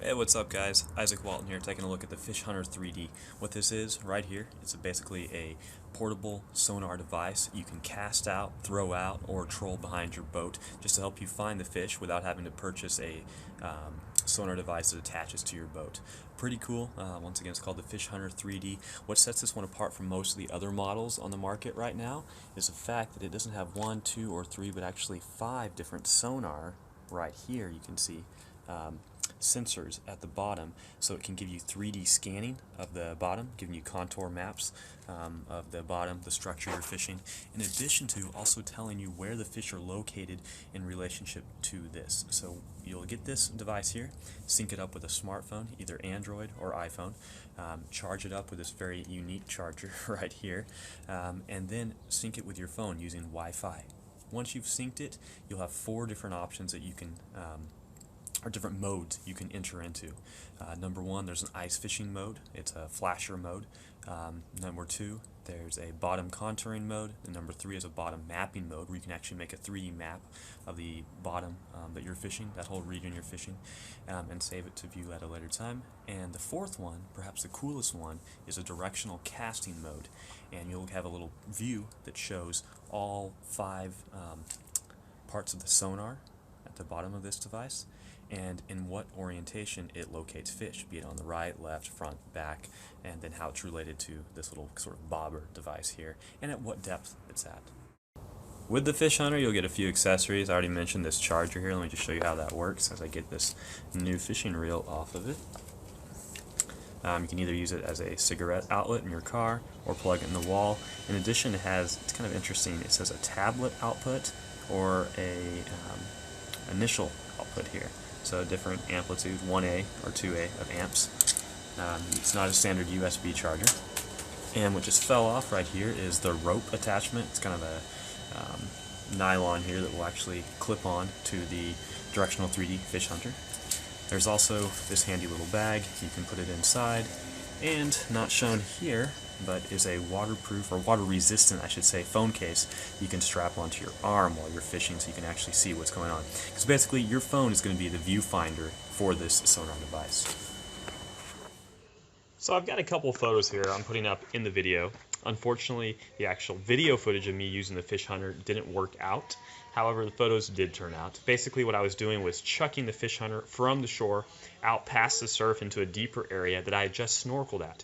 Hey, what's up guys? Isaac Walton here, taking a look at the Fish Hunter 3D. What this is right here, it's basically a portable sonar device you can cast out, throw out, or troll behind your boat just to help you find the fish without having to purchase a sonar device that attaches to your boat. Pretty cool. Once again, it's called the Fish Hunter 3D. What sets this one apart from most of the other models on the market right now is the fact that it doesn't have 1, 2, or 3, but actually 5 different sonar right here. You can see sensors at the bottom, so it can give you 3D scanning of the bottom, giving you contour maps of the bottom, the structure you're fishing, in addition to also telling you where the fish are located in relationship to this. So you'll get this device here, sync it up with a smartphone, either Android or iPhone, charge it up with this very unique charger right here, and then sync it with your phone using Wi-Fi. Once you've synced it, you'll have 4 different options that you can or different modes you can enter into. Number 1, there's an ice fishing mode. It's a flasher mode. Number 2, there's a bottom contouring mode. And number 3 is a bottom mapping mode, where you can actually make a 3D map of the bottom that you're fishing, that whole region you're fishing, and save it to view at a later time. And the 4th one, perhaps the coolest one, is a directional casting mode. And you'll have a little view that shows all 5 parts of the sonar at the bottom of this device, and in what orientation it locates fish, be it on the right, left, front, back, and then how it's related to this little sort of bobber device here, and at what depth it's at. With the Fish Hunter, you'll get a few accessories. I already mentioned this charger here. Let me just show you how that works as I get this new fishing reel off of it. You can either use it as a cigarette outlet in your car or plug it in the wall. In addition, it's kind of interesting, it says a tablet output or a initial output here. So different amplitude, 1A or 2A of amps. It's not a standard USB charger. And what just fell off right here is the rope attachment. It's kind of a nylon here that will actually clip on to the Directional 3D Fish Hunter. There's also this handy little bag. You can put it inside, and not shown here, but is a waterproof, or water resistant I should say, phone case you can strap onto your arm while you're fishing so you can actually see what's going on. Because basically your phone is going to be the viewfinder for this sonar device. So I've got a couple photos here I'm putting up in the video. Unfortunately, the actual video footage of me using the Fish Hunter didn't work out. However, the photos did turn out. Basically what I was doing was chucking the Fish Hunter from the shore out past the surf into a deeper area that I had just snorkeled at.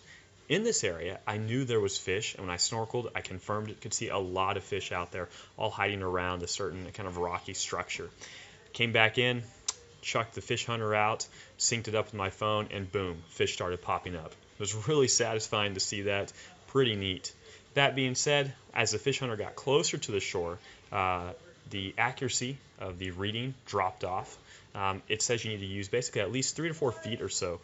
In this area, I knew there was fish, and when I snorkeled, I confirmed it, could see a lot of fish out there, all hiding around a certain kind of rocky structure. Came back in, chucked the Fish Hunter out, synced it up with my phone, and boom, fish started popping up. It was really satisfying to see that. Pretty neat. That being said, as the Fish Hunter got closer to the shore, the accuracy of the reading dropped off. It says you need to use basically at least 3 to 4 feet or so,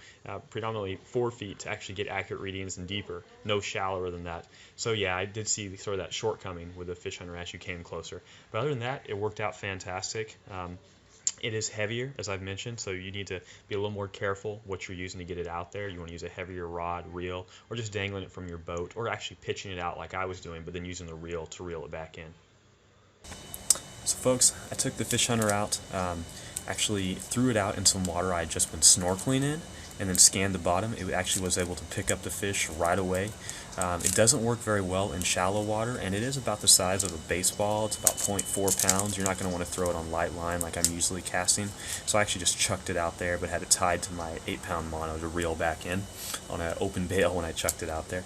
predominantly 4 feet, to actually get accurate readings and deeper, no shallower than that. So yeah, I did see sort of that shortcoming with the Fish Hunter as you came closer. But other than that, it worked out fantastic. It is heavier, as I've mentioned, so you need to be a little more careful what you're using to get it out there. You want to use a heavier rod, reel, or just dangling it from your boat, or actually pitching it out like I was doing, but then using the reel to reel it back in. So folks, I took the Fish Hunter out, actually threw it out in some water I had just been snorkeling in, and then scanned the bottom. It actually was able to pick up the fish right away. It doesn't work very well in shallow water, and it is about the size of a baseball. It's about 0.4 pounds. You're not going to want to throw it on light line like I'm usually casting, so I actually just chucked it out there, but had it tied to my 8-pound mono to reel back in on an open bail when I chucked it out there.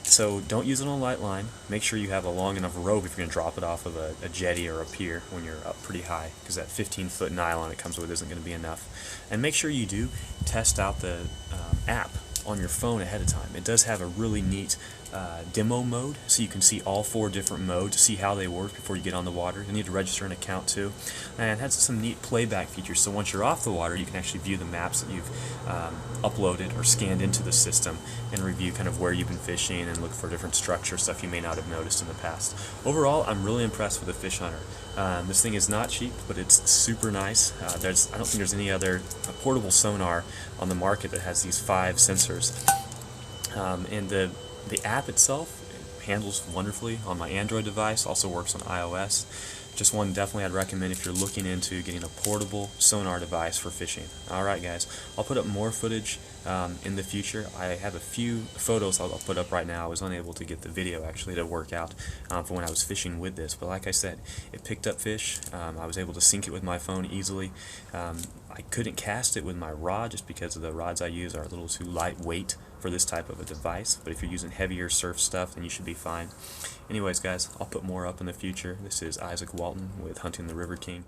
So don't use it on a light line. Make sure you have a long enough rope if you're going to drop it off of a jetty or a pier when you're up pretty high, because that 15-foot nylon it comes with isn't going to be enough. And make sure you do test out the app on your phone ahead of time. It does have a really neat demo mode, so you can see all 4 different modes, see how they work before you get on the water. You need to register an account too, and it has some neat playback features, so once you're off the water you can actually view the maps that you've uploaded or scanned into the system and review kind of where you've been fishing and look for different structure stuff you may not have noticed in the past. Overall, I'm really impressed with the Fish Hunter. This thing is not cheap, but it's super nice. I don't think there's any other portable sonar on the market that has these 5 sensors. And the app itself handles wonderfully on my Android device, also works on iOS. just one definitely I'd recommend if you're looking into getting a portable sonar device for fishing. Alright guys, I'll put up more footage in the future. I have a few photos I'll put up right now. I was unable to get the video actually to work out for when I was fishing with this, but like I said, it picked up fish. I was able to sync it with my phone easily. I couldn't cast it with my rod just because of the rods I use are a little too lightweight for this type of a device, but if you're using heavier surf stuff, then you should be fine. Anyways guys, I'll put more up in the future. This is Isaac Walton with Hunting the River King.